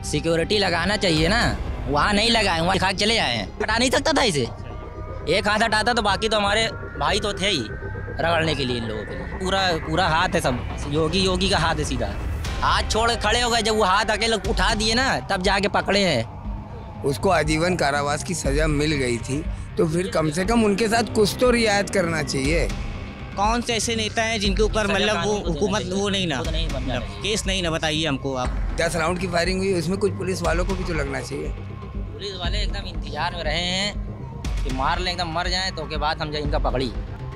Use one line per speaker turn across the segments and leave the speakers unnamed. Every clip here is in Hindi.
सिक्योरिटी लगाना चाहिए ना, वहाँ नहीं लगाए, वहाँ खा के चले आए हैं। हटा नहीं सकता था इसे, एक हाथ हटाता तो बाकी तो हमारे भाई तो थे ही रगड़ने के लिए इन लोगों के लिए। पूरा हाथ है, सब योगी का हाथ है, सीधा हाथ छोड़ खड़े हो गए। जब वो हाथ अकेले उठा दिए ना तब जाके पकड़े हैं।
उसको आजीवन कारावास की सजा मिल गई थी, तो फिर कम से कम उनके साथ कुछ तो रियायत करना चाहिए।
कौन से ऐसे नेता हैं जिनके ऊपर मतलब वो हुकूमत वो नहीं ना केस नहीं ना, बताइए हमको आप।
10 राउंड की फायरिंग हुई, उसमें कुछ पुलिस वालों को भी तो लगना चाहिए।
पुलिस वाले एकदम इंतजार में रहे हैं कि मार लें, एकदम मर जाएं तो के बाद हम जाए इनका पकड़ी।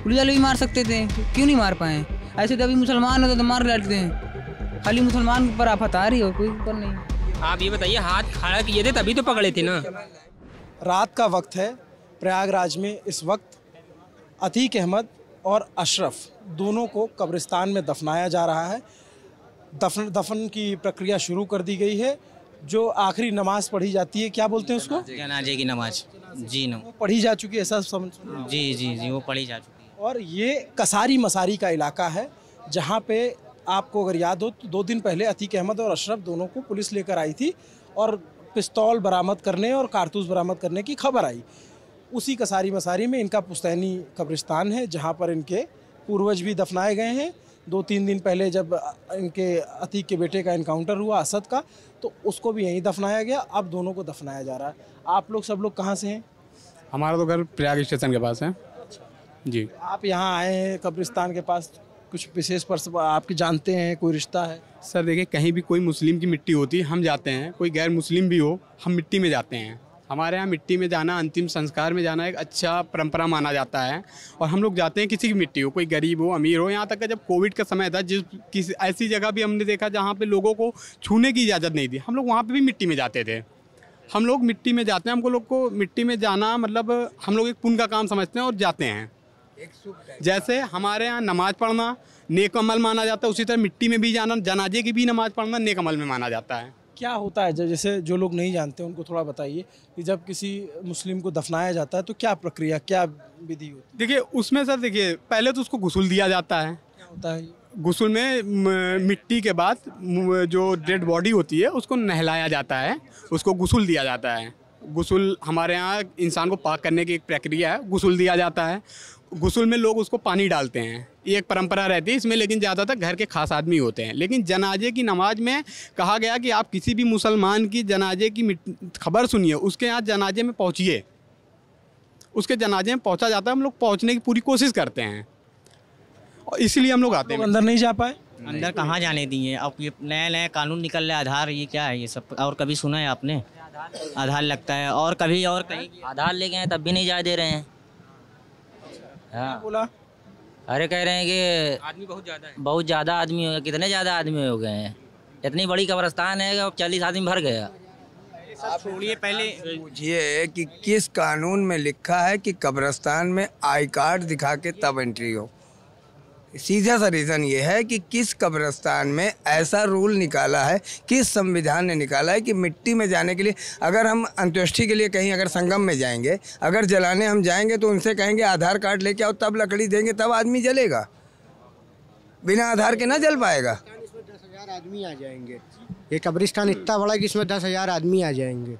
पुलिस वाले भी मार सकते थे, क्यों नहीं मार पाए? ऐसे तो अभी मुसलमान होते तो मार डालते हैं, खाली मुसलमान पर आफत आ रही हो, कोई ऊपर नहीं।
आप ये बताइए, हाथ खड़ा किए थे तभी तो पकड़े थे ना।
रात का वक्त है, प्रयागराज में इस वक्त अतीक अहमद और अशरफ दोनों को कब्रिस्तान में दफनाया जा रहा है। दफन की प्रक्रिया शुरू कर दी गई है। जो आखिरी नमाज पढ़ी जाती है, क्या बोलते हैं उसको?
जनाजे की नमाज। जी नो,
वो पढ़ी जा चुकी है, ऐसा समझ?
जी वो पढ़ी जा चुकी है।
और ये कसारी मसारी का इलाका है, जहाँ पे आपको अगर याद हो तो 2 दिन पहले अतीक अहमद और अशरफ दोनों को पुलिस लेकर आई थी और पिस्तौल बरामद करने और कारतूस बरामद करने की खबर आई। उसी कसारी मसारी में इनका पुश्तैनी कब्रिस्तान है, जहाँ पर इनके पूर्वज भी दफनाए गए हैं। 2-3 दिन पहले जब इनके अतीक के बेटे का इनकाउंटर हुआ असद का, तो उसको भी यहीं दफनाया गया। अब दोनों को दफनाया जा रहा है। आप लोग सब लोग कहाँ से हैं?
हमारा तो घर प्रयाग स्टेशन के पास है जी।
आप यहाँ आए हैं कब्रिस्तान के पास, कुछ विशेष पर आपके जानते हैं, कोई रिश्ता है?
सर देखिए, कहीं भी कोई मुस्लिम की मिट्टी होती है हम जाते हैं, कोई गैर मुस्लिम भी हो हम मिट्टी में जाते हैं। हमारे यहाँ मिट्टी में जाना, अंतिम संस्कार में जाना एक अच्छा परंपरा माना जाता है और हम लोग जाते हैं, किसी की मिट्टी हो, कोई गरीब हो अमीर हो। यहाँ तक कि जब कोविड का समय था, किसी ऐसी जगह भी हमने देखा जहाँ पे लोगों को छूने की इजाज़त नहीं थी, हम लोग वहाँ पे भी मिट्टी में जाते थे। हम लोग मिट्टी में जाते हैं, हमको लोग को मिट्टी में जाना मतलब हम लोग एक पुण्य का काम समझते हैं और जाते हैं। जैसे हमारे यहाँ नमाज पढ़ना नेक अमल माना जाता है, उसी तरह मिट्टी में भी जाना, जनाजे की भी नमाज पढ़ना नेक अमल में माना जाता है।
क्या होता है, जैसे जो लोग नहीं जानते उनको थोड़ा बताइए कि जब किसी मुस्लिम को दफनाया जाता है तो क्या प्रक्रिया, क्या विधि होती है?
देखिए उसमें सर, देखिए पहले तो उसको गुस्ल दिया जाता है।
क्या होता है?
गुस्ल में मिट्टी के बाद जो डेड बॉडी होती है उसको नहलाया जाता है, उसको गुस्ल दिया जाता है। गुस्ल हमारे यहाँ इंसान को पाक करने की एक प्रक्रिया है, गुस्ल दिया जाता है। गुस्ल में लोग उसको पानी डालते हैं, ये एक परंपरा रहती है इसमें, लेकिन ज़्यादातर घर के खास आदमी होते हैं। लेकिन जनाजे की नमाज में कहा गया कि आप किसी भी मुसलमान की जनाजे की खबर सुनिए, उसके यहाँ जनाजे में पहुँचिए, उसके जनाजे में पहुँचा जाता है। हम लोग पहुँचने की पूरी कोशिश करते हैं और इसीलिए हम लोग आते हैं।
अंदर नहीं जा पाए?
अंदर कहाँ जाने दिए? अब ये नया कानून निकल रहा है, आधार, ये क्या है ये सब? और कभी सुना है आपने? आधार लगता है, और कभी और कहीं
आधार ले गए तब भी नहीं जा दे रहे हैं। हाँ
बोला,
अरे कह रहे हैं कि
आदमी बहुत ज़्यादा है,
बहुत ज़्यादा आदमी हो गए। कितने ज़्यादा आदमी हो गए हैं? इतनी बड़ी कब्रिस्तान है कि 40 आदमी भर गया।
आप छोड़िए, पहले
पूछिए कि किस कानून में लिखा है कि कब्रिस्तान में आई कार्ड दिखा के तब एंट्री हो। सीधा सा रीज़न ये है कि किस कब्रिस्तान में ऐसा रूल निकाला है, किस संविधान ने निकाला है कि मिट्टी में जाने के लिए, अगर हम अंत्येष्टि के लिए कहीं अगर संगम में जाएंगे, अगर जलाने हम जाएंगे तो उनसे कहेंगे आधार कार्ड लेके आओ, तब लकड़ी देंगे, तब आदमी जलेगा। बिना आधार के ना जल पाएगा।
इसमें 10,000 आदमी आ जाएंगे। ये कब्रिस्तान इतना बड़ा कि इसमें 10,000 आदमी आ जाएंगे।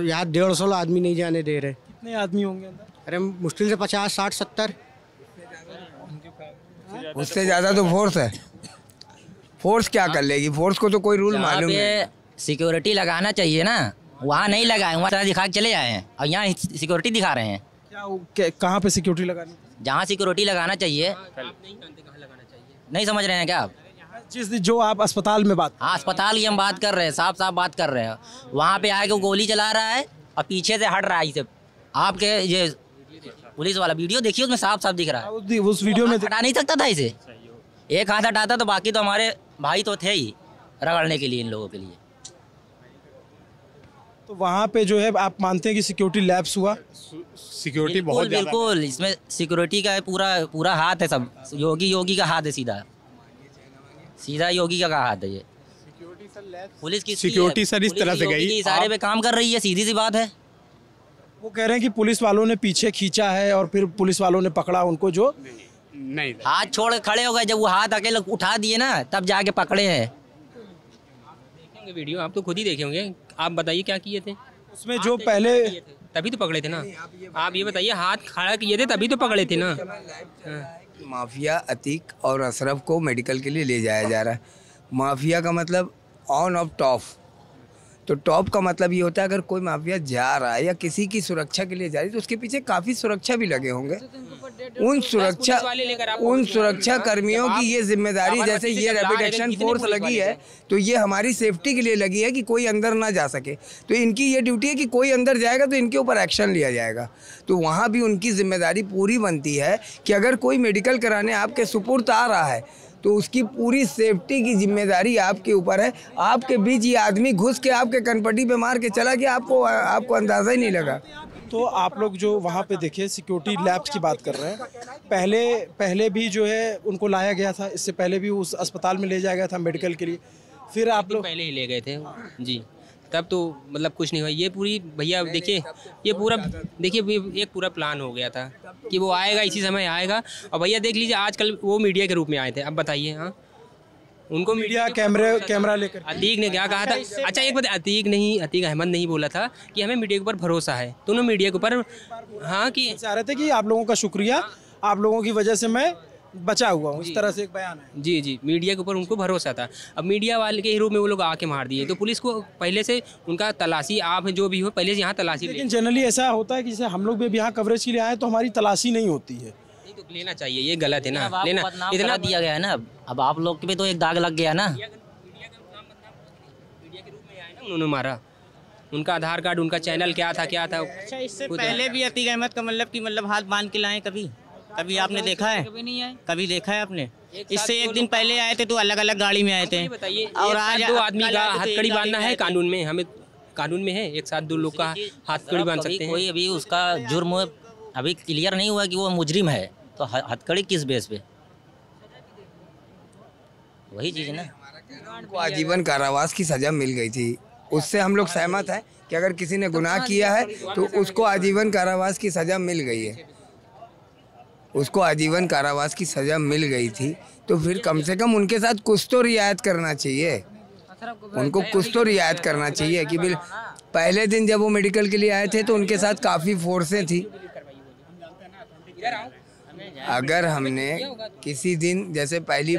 यहाँ 150 आदमी नहीं जाने दे रहे।
कितने आदमी होंगे अंदर?
अरे मुश्किल से 50, 60, 70।
उससे ज़्यादा तो फोर्स है। फोर्स क्या कर लेगी? फोर्स को तो कोई रूल मालूम नहीं।
सिक्योरिटी लगाना चाहिए ना, वहाँ नहीं लगाए, वहाँ दिखा के चले आए हैं और यहाँ सिक्योरिटी दिखा रहे हैं।
कहाँ पे सिक्योरिटी लगानी?
जहाँ सिक्योरिटी लगाना चाहिए। नहीं समझ रहे हैं क्या आप?
जो आप अस्पताल में बात,
हाँ अस्पताल की हम बात कर रहे हैं, साफ साफ बात कर रहे हैं। वहाँ पे आके वो गोली चला रहा है और पीछे से हट रहा है। इसे आपके ये पुलिस वाला वीडियो देखिए, उसमें साफ साफ दिख रहा है।
उस वीडियो में
हटा नहीं सकता था इसे, एक हाथ हटाता तो बाकी तो हमारे भाई तो थे ही रगड़ने के लिए इन लोगों के लिए।
तो वहाँ पे जो है आप मानते हैं कि सिक्योरिटी लैप्स हुआ?
सिक्योरिटी बहुत
बिल्कुल, इसमें सिक्योरिटी का पूरा हाथ है, सब योगी का हाथ है, सीधा योगी का हाथ है। ये पुलिस की
सिक्योरिटी सर इस तरह से गई,
इशारे पे काम कर रही है, सीधी सी बात है।
वो कह रहे हैं कि पुलिस वालों ने पीछे खींचा है और फिर पुलिस वालों ने पकड़ा उनको, जो
नहीं
हाथ छोड़ खड़े हो गए। जब वो हाथ अकेले उठा दिए ना तब जाके पकड़े हैं।
होंगे वीडियो, आप तो खुद ही देखे होंगे। आप बताइए क्या किए थे
उसमें? जो पहले
तभी तो पकड़े थे ना। आप ये बताइए, हाथ खड़ा किए थे तभी तो पकड़े थे ना।
माफिया अतीक और अशरफ को मेडिकल के लिए ले जाया जा रहा है। माफिया का मतलब ऑन ऑफ टॉप, तो टॉप का मतलब ये होता है अगर कोई माफिया जा रहा है या किसी की सुरक्षा के लिए जा रही है तो उसके पीछे काफ़ी सुरक्षा भी लगे होंगे। उन सुरक्षा कर्मियों की ये जिम्मेदारी, जैसे ये रैपिड एक्शन फोर्स लगी है तो ये हमारी सेफ्टी के लिए लगी है कि कोई अंदर ना जा सके। तो इनकी ये ड्यूटी है कि कोई अंदर जाएगा तो इनके ऊपर एक्शन लिया जाएगा। तो वहाँ भी उनकी जिम्मेदारी पूरी बनती है कि अगर कोई मेडिकल कराने आपके सुपुर्द आ रहा है तो उसकी पूरी सेफ्टी की जिम्मेदारी आपके ऊपर है। आपके बीच ये आदमी घुस के आपके कनपट्टी पे मार के चला गया, आपको अंदाज़ा ही नहीं लगा।
तो आप लोग जो वहाँ पे देखे सिक्योरिटी लैब्स की बात कर रहे हैं, पहले भी जो है उनको लाया गया था, इससे पहले भी उस अस्पताल में ले जाया गया था मेडिकल के लिए, फिर आप लोग
पहले ही ले गए थे जी, तब तो मतलब कुछ नहीं हुआ। ये पूरी भैया देखिए, ये पूरा देखिए एक पूरा प्लान हो गया था कि वो आएगा, इसी समय आएगा। और भैया देख लीजिए आजकल वो मीडिया के रूप में आए थे। अब बताइए, हाँ उनको
मीडिया कैमरा लेकर
अतीक ने क्या कहा था? अच्छा एक बात, अतीक अहमद नहीं बोला था कि हमें मीडिया के ऊपर भरोसा है, तो उन्होंने मीडिया के ऊपर हाँ कि
चाह रहे थे कि आप लोगों का शुक्रिया, आप लोगों की वजह से मैं बचा हुआ हूँ, इस तरह से एक बयान है।
जी, मीडिया के ऊपर उनको भरोसा था। अब मीडिया वाले के रूप में वो लोग आके मार दिए, तो पुलिस को पहले से उनका तलाशी, आप जो भी हो पहले से यहाँ तलाशी।
लेकिन जनरली ऐसा होता है कि जैसे हम लोग भी यहाँ कवरेज के लिए आए तो हमारी तलाशी नहीं होती है।
तो लेना चाहिए, ये गलत है ना, लेना
इतना दिया गया है ना। अब आप लोग के भी तो एक दाग लग गया ना।
मीडिया के रूप में आए ना, उन्होंने मारा। उनका आधार कार्ड, उनका चैनल क्या था।
अच्छा इससे पहले भी अतीक अहमद का मतलब हाथ बांध के लाए कभी आपने देखा है? कभी नहीं आए। कभी देखा है आपने? इससे एक दिन पहले आए थे तो अलग अलग गाड़ी में आए थे।
बताइए, और आज दो आदमी का हथकड़ी बांधना है कानून में, हमें कानून में है एक साथ दो लोग का हथकड़ी बांध सकते हैं।
कोई अभी उसका जुर्म अभी क्लियर नहीं हुआ कि वो मुजरिम है, तो हथकड़ी किस बेस पे? वही चीज़ है ना।
उनको आजीवन कारावास की सज़ा मिल गई थी, उससे हम लोग सहमत हैं कि अगर किसी ने गुनाह किया है तो उसको आजीवन कारावास की सज़ा मिल गई है। उसको आजीवन कारावास की सज़ा मिल गई थी तो फिर कम से कम उनके साथ कुछ तो रियायत करना चाहिए, उनको कुछ तो रियायत करना चाहिए कि बिल पहले दिन जब वो मेडिकल के लिए आए थे तो उनके साथ काफ़ी फोर्सें थी। अगर हमने किसी दिन जैसे पहली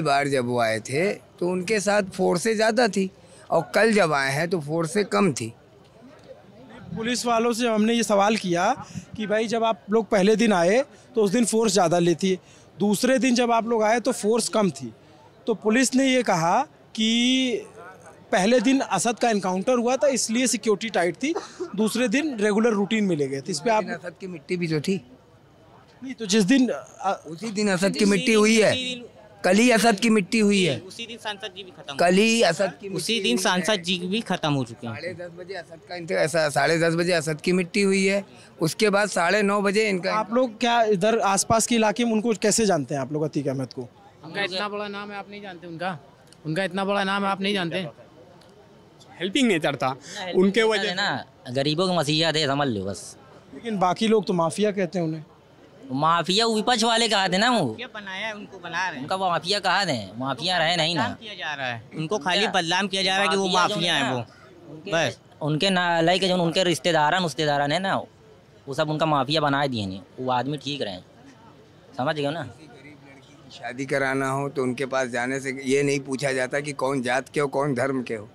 बार जब वो आए थे तो उनके साथ फोर्सें ज़्यादा थी और कल जब आए हैं तो फोर्सें कम थी।
पुलिस वालों से हमने ये सवाल किया कि भाई जब आप लोग पहले दिन आए तो उस दिन फोर्स ज़्यादा लेती, दूसरे दिन जब आप लोग आए तो फोर्स कम थी, तो पुलिस ने ये कहा कि पहले दिन असद का एनकाउंटर हुआ था इसलिए सिक्योरिटी टाइट थी, दूसरे दिन रेगुलर रूटीन में ले गए थे। इस पे आप
असद की मिट्टी भी तो थी
नहीं, तो जिस दिन
उसी दिन असद की मिट्टी हुई है, कल ही असद की मिट्टी हुई है,
उसी दिन सांसद जी भी खत्म,
कल ही असद की,
उसी दिन सांसद जी भी खत्म हो चुके हैं।
10:30 बजे असद का 10:30 बजे असद की मिट्टी हुई है, उसके बाद 9:30 बजे इनका।
आप लोग क्या इधर आसपास के इलाके में उनको कैसे जानते हैं आप लोग अतीक अहमद को?
उनका इतना बड़ा नाम है आप नहीं जानते? उनका इतना बड़ा नाम है आप नहीं जानते?
हेल्पिंग नेचर था उनके वजह
ना, गरीबों के मसीहा थे, समझ लो बस।
लेकिन बाकी लोग तो माफिया कहते हैं उन्हें।
माफिया विपक्ष वाले कहा थे ना, वो
क्या बनाया है, उनको बना रहे हैं,
उनका माफिया कहा थे, माफिया रहे नहीं ना,
किया जा रहा है उनको, खाली बदनाम किया जा रहा है कि वो माफिया हैं। वो बस
उनके नालाई के जो उनके रिश्तेदार है ना, वो सब उनका माफिया बना दिए नहीं। वो आदमी ठीक रहे, समझ गए ना।
शादी कराना हो तो उनके पास जाने से ये नहीं पूछा जाता कि कौन जात के हो कौन धर्म के हो,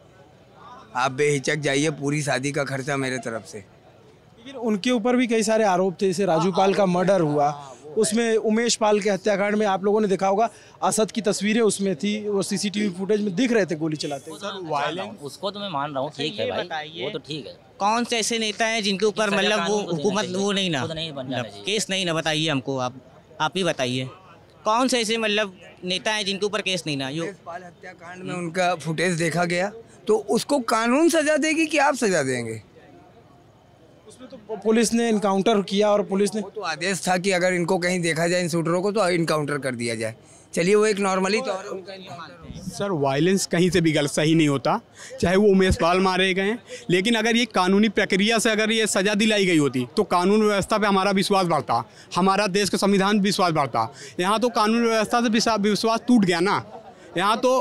आप बेहिचक जाइए, पूरी शादी का खर्चा मेरे तरफ से।
लेकिन उनके ऊपर भी कई सारे आरोप थे, जैसे राजू पाल का मर्डर हुआ, उसमें उमेश पाल के हत्याकांड में आप लोगों ने देखा होगा असद की तस्वीरें उसमें थी, वो सीसीटीवी फुटेज में दिख रहे थे गोली चलाते।
उसको तो मैं मान रहा हूँ, ठीक है भाई, वो तो ठीक है।
कौन से ऐसे नेता हैं जिनके ऊपर मतलब वो हुकूमत वो नहीं ना केस नहीं ना, बताइए हमको, आप ही बताइए कौन से ऐसे मतलब नेता हैं जिनके ऊपर केस नहीं ना।
पाल हत्याकांड में उनका फुटेज देखा गया तो उसको कानून सजा देगी कि आप सजा देंगे?
उसमें तो पुलिस ने इनकाउंटर किया और पुलिस ने
तो आदेश था कि अगर इनको कहीं देखा जाए इन शूटरों को तो इनकाउंटर कर दिया जाए। चलिए वो एक नॉर्मली तो
सर वायलेंस कहीं से भी गलत सही नहीं होता, चाहे वो उमेश पाल मारे गए, लेकिन अगर ये कानूनी प्रक्रिया से अगर ये सज़ा दिलाई गई होती तो कानून व्यवस्था पे हमारा विश्वास बढ़ता, हमारा देश का संविधान विश्वास बढ़ता। यहाँ तो कानून व्यवस्था से विश्वास टूट गया ना। यहाँ तो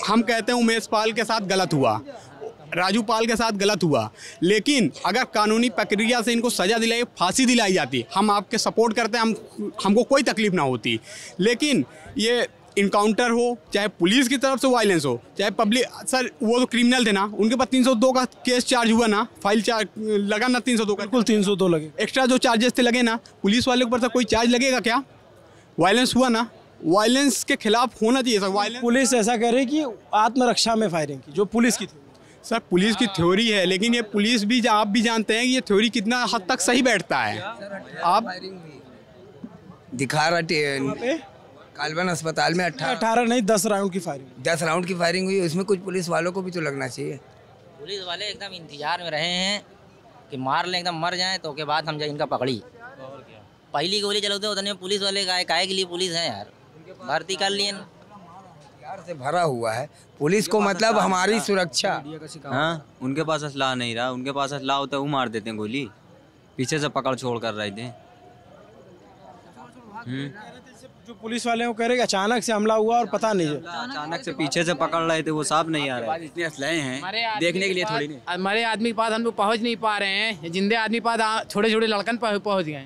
हम कहते हैं उमेश पाल के साथ गलत हुआ, राजू पाल के साथ गलत हुआ, लेकिन अगर कानूनी प्रक्रिया से इनको सज़ा दिलाई, फांसी दिलाई जाती, हम आपके सपोर्ट करते हैं, हमको कोई तकलीफ ना होती। लेकिन ये इनकाउंटर हो, चाहे पुलिस की तरफ से वायलेंस हो, चाहे पब्लिक, सर वो तो क्रिमिनल थे ना, उनके पास 302 का केस चार्ज हुआ ना, फाइल चार्ज लगा ना 302 का,
बिल्कुल 302 लगे।
एक्स्ट्रा जो चार्जेस थे लगे ना, पुलिस वाले के ऊपर से कोई चार्ज लगेगा क्या? वायलेंस हुआ ना, वायलेंस के खिलाफ होना चाहिए सर। वायलेंस,
पुलिस ऐसा कह रही कि आत्मरक्षा में फायरिंग की, जो पुलिस की थी।
सर पुलिस की थ्योरी है, लेकिन ये पुलिस भी, आप भी जानते हैं कि ये थ्योरी कितना हद तक सही बैठता है। आप
दिखा रहा कालवन अस्पताल में
18 नहीं 10 राउंड की फायरिंग,
10 राउंड की फायरिंग हुई। उसमें कुछ पुलिस वालों को भी तो लगना चाहिए।
पुलिस वाले एकदम इंतजार में रहे हैं कि मार लें, एकदम मर जाएं तो के बाद हम जाए इनका पकड़ी। पहली गोली चलाते उतने पुलिस वाले काहे के लिए पुलिस है यार, भर्ती कर लिए
प्यार से भरा हुआ है पुलिस को, मतलब हमारी सुरक्षा।
हाँ, उनके पास असला नहीं रहा, उनके पास असला होता है वो मार देते हैं गोली, पीछे से पकड़ छोड़ कर रहे थे।
जो पुलिस वाले को कह रहे कि अचानक से हमला हुआ और पता नहीं है,
अचानक से पीछे से पकड़ रहे थे, वो साफ नहीं आ रहा है।
इतने असलाहे हैं देखने के लिए थोड़ी नहीं।
हमारे आदमी के पास हम लोग पहुँच नहीं पा रहे हैं, जिंदे आदमी के पास छोटे छोटे लड़कन पहुँच गए।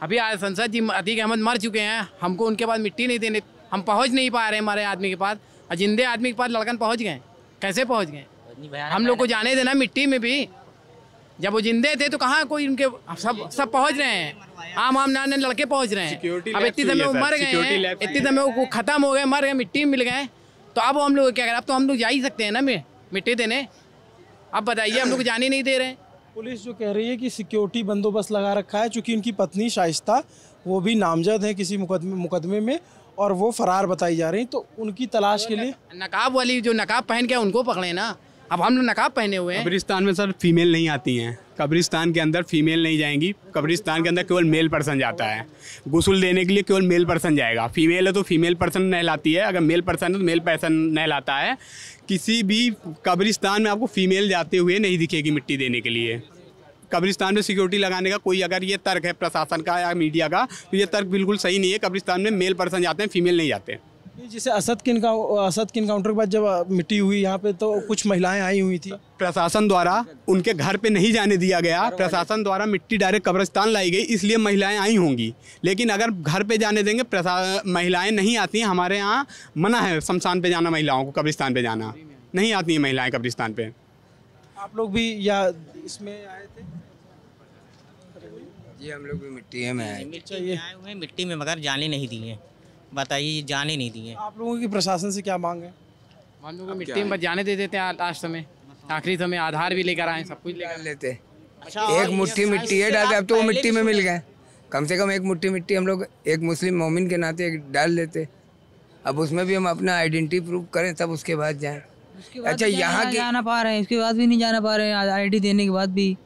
अभी आज संसद जी अतीक अहमद मर चुके हैं, हमको उनके पास मिट्टी नहीं देने, हम पहुँच नहीं पा रहे हैं हमारे आदमी के पास, और जिंदे आदमी के पास लड़कन पहुँच गए। कैसे पहुँच गए? हम लोग को जाने देना मिट्टी में भी, जब वो जिंदे थे तो कहाँ कोई उनके, सब पहुँच रहे हैं, आम नाने लड़के पहुँच रहे हैं। अब इतनी समय वो मर गए हैं, इतनी समय वो खत्म हो गए, मर गए, मिट्टी में मिल गए, तो अब हम लोग क्या करें? अब तो हम लोग जा ही सकते हैं ना मिट्टी देने। अब बताइए, हम लोग जाने नहीं दे रहे हैं।
पुलिस जो कह रही है कि सिक्योरिटी बंदोबस्त लगा रखा है, चूँकि उनकी पत्नी शाइस्ता वो भी नामजद है किसी मुकदमे में और वो फरार बताई जा रही, तो उनकी तलाश के लिए
नकाब वाली जो नकाब पहन के उनको पकड़े ना। अब हम लोग नकाब पहने हुए हैं।
कब्रिस्तान में सर फीमेल नहीं आती हैं, कब्रिस्तान के अंदर फीमेल नहीं जाएंगी, कब्रिस्तान के अंदर केवल मेल पर्सन जाता है। गुस्ल देने के लिए केवल मेल पर्सन जाएगा, फीमेल है तो फीमेल पर्सन नहलाती है, अगर मेल पर्सन है तो मेल पर्सन नहलाता है। किसी भी कब्रिस्तान में आपको फीमेल जाते हुए नहीं दिखेगी मिट्टी देने के लिए। कब्रिस्तान में सिक्योरिटी लगाने का कोई अगर ये तर्क है प्रशासन का या मीडिया का, तो ये तर्क बिल्कुल सही नहीं है। कब्रिस्तान में मेल पर्सन जाते हैं, फीमेल नहीं जाते।
जैसे असद के इनकाउंटर के बाद जब मिट्टी हुई यहाँ पे, तो कुछ महिलाएं आई हुई थी,
प्रशासन द्वारा उनके घर पे नहीं जाने दिया गया, प्रशासन द्वारा मिट्टी डायरेक्ट कब्रिस्तान लाई गई, इसलिए महिलाएं आई होंगी। लेकिन अगर घर पे जाने देंगे, महिलाएं नहीं आती हैं। हमारे यहाँ मना है शमशान पे जाना, महिलाओं को कब्रिस्तान पे जाना नहीं आती हैं महिलाएं कब्रिस्तान पे।
आप लोग भी या इसमें आए थे?
जी हम लोग भी मिट्टी में आए
हुए, मिट्टी में मगर जाने नहीं दिए। बताइए, जाने नहीं दिए।
आप लोगों की प्रशासन से क्या मांग है?
हम लोग मिट्टी में जाने दे देते हैं, लास्ट समय आखिरी समय आधार भी लेकर आए, सब कुछ लेकर
लेते। एक मुट्ठी मिट्टी है डालते, अब तो वो मिट्टी में मिल गए। कम से कम एक मुट्ठी मिट्टी हम लोग एक मुस्लिम मोमिन के नाते डाल लेते। अब उसमें भी हम अपना आइडेंटिटी प्रूव करें, तब उसके बाद जाएं। अच्छा, यहाँ
जाना पा रहे हैं, इसके बाद भी नहीं जाना पा रहे हैं, आईडी देने के बाद भी।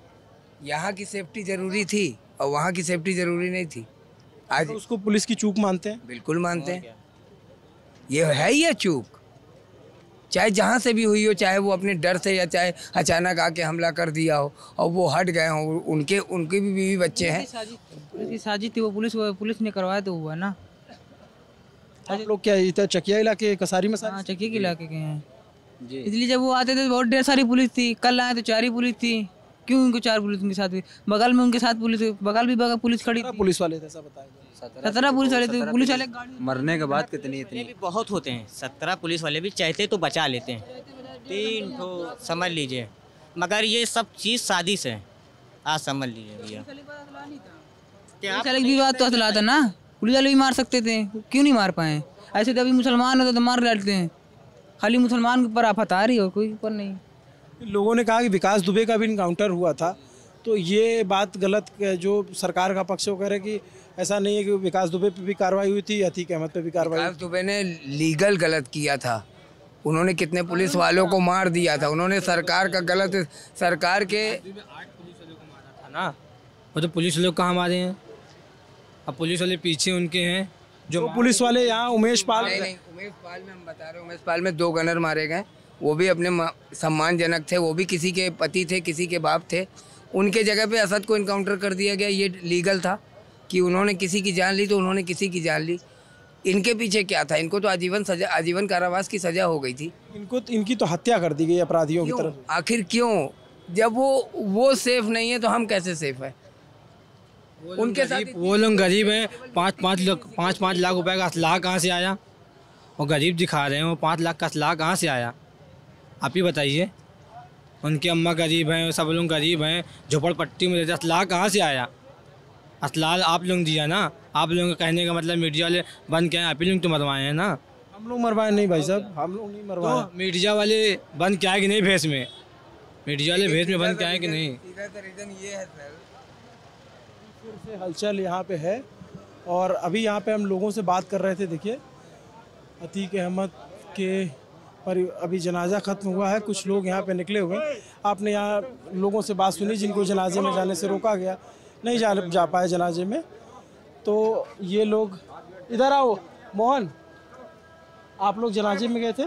यहाँ की सेफ्टी जरूरी थी और वहाँ की सेफ्टी जरूरी नहीं थी। आज
तो उसको पुलिस की चूक मानते हैं?
बिल्कुल मानते हैं, ये है ही चूक। चाहे जहाँ से भी हुई हो, चाहे वो अपने डर से या चाहे अचानक आके हमला कर दिया हो और वो हट गए हों, उनके भी बीवी बच्चे हैं।
पुलिस की साजिश थी, वो पुलिस ने करवाया तो हुआ ना।
आप लोग क्या इधर चकिया इलाके, कसारी में?
हाँ, चकिया के इलाके के हैं, इसलिए जब वो आते थे बहुत ढेर सारी पुलिस थी। कल आए तो 4 ही पुलिस थी। क्यों उनको 4 पुलिस उनके साथ? बगल में उनके साथ पुलिस, बगल पुलिस खड़ी थी।
पुलिस वाले थे, ऐसा बताया
17 पुलिस वाले थे। पुलिस वाले
मरने के बाद कितनी
भी बहुत होते हैं, 17 पुलिस वाले भी चाहते तो बचा लेते हैं, 3 तो समझ लीजिए। मगर ये सब चीज़ साजिश है, आज समझ लीजिए भैया।
पुलिस वाले की बात तो असला था ना, पुलिस वाले भी मार सकते थे, क्यों नहीं मार पाए? ऐसे तो अभी मुसलमान होते तो मार डालते हैं, खाली मुसलमान पर आफत आ रही हो, कोई ऊपर नहीं।
लोगों ने कहा कि विकास दुबे का भी इनकाउंटर हुआ था, तो ये बात गलत, जो सरकार का पक्ष वो कह रहे कि ऐसा नहीं है कि विकास दुबे पे भी कार्रवाई हुई थी, अतीक अहमद पे भी कार्रवाई।
विकास दुबे ने लीगल गलत किया था, उन्होंने कितने पुलिस वालों को मार दिया था, उन्होंने सरकार का गलत, सरकार के
8 पुलिस वालों को मारा था ना। वो तो पुलिस लोग कहाँ मारे हैं? अब पुलिस वाले पीछे उनके हैं
जो पुलिस वाले यहाँ उमेश पाल
उमेश पाल में हम बता रहे हैं, उमेश पाल में 2 गनर मारे गए, वो भी अपने सम्मानजनक थे, वो भी किसी के पति थे, किसी के बाप थे। उनके जगह पे असद को इनकाउंटर कर दिया गया, ये लीगल था कि उन्होंने किसी की जान ली तो उन्होंने किसी की जान ली। इनके पीछे क्या था? इनको तो आजीवन कारावास की सजा हो गई थी।
इनकी तो हत्या कर दी गई अपराधियों की तरफ।
आखिर क्यों? जब वो सेफ नहीं है तो हम कैसे सेफ है? उनके साथ
वो लोग गरीब हैं, 5-5 लाख रुपए का असलाह कहाँ से आया? वो गरीब दिखा रहे हैं, वो 5 लाख का असलाह कहाँ से आया? आप ही बताइए। उनकी अम्मा गरीब हैं, सब लोग गरीब हैं, झोपड़पट्टी में रहते, असलाह कहाँ से आया? असलाह आप लोग दिया ना। आप लोगों का कहने का मतलब मीडिया वाले बंद क्या है? आप ही लोग तो मरवाए हैं ना।
हम लोग मरवाए नहीं भाई साहब, हम लोग नहीं मरवाए।
तो मीडिया वाले बंद क्या है कि नहीं भेस में? मीडिया वाले भेस में बंद क्या है कि नहीं?
रीजन ये है सर,
फिर से हलचल यहाँ पे है। और अभी यहाँ पे हम लोगों से बात कर रहे थे। देखिए अतीक अहमद के पर अभी जनाजा ख़त्म हुआ है, कुछ लोग यहाँ पे निकले हुए। आपने यहाँ लोगों से बात सुनी जिनको जनाजे में जाने से रोका गया, नहीं जा पाए जनाजे में। तो ये लोग इधर आओ। मोहन, आप लोग जनाजे में गए थे?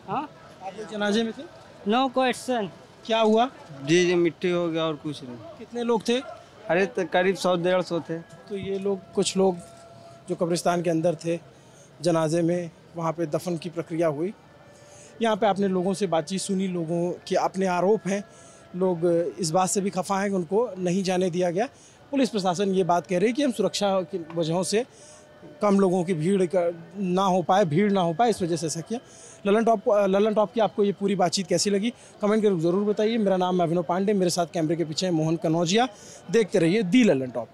हाँ, आप लोग जनाजे में थे?
No question.
क्या हुआ?
जी मिट्टी हो गया और कुछ नहीं।
कितने लोग थे?
अरे तो करीब 100-150 थे।
तो ये लोग, कुछ लोग जो कब्रिस्तान के अंदर थे जनाजे में, वहाँ पे दफन की प्रक्रिया हुई। यहाँ पे आपने लोगों से बातचीत सुनी, लोगों के अपने आरोप हैं, लोग इस बात से भी खफा हैं कि उनको नहीं जाने दिया गया। पुलिस प्रशासन ये बात कह रही है कि हम सुरक्षा की वजहों से कम लोगों की भीड़ ना हो पाए, इस वजह से ऐसा किया। ललन टॉप की आपको ये पूरी बातचीत कैसी लगी कमेंट करके ज़रूर बताइए। मेरा नाम है अभिनव पांडे, मेरे साथ कैमरे के पीछे है मोहन कनौजिया। देखते रहिए दी ललन टॉप।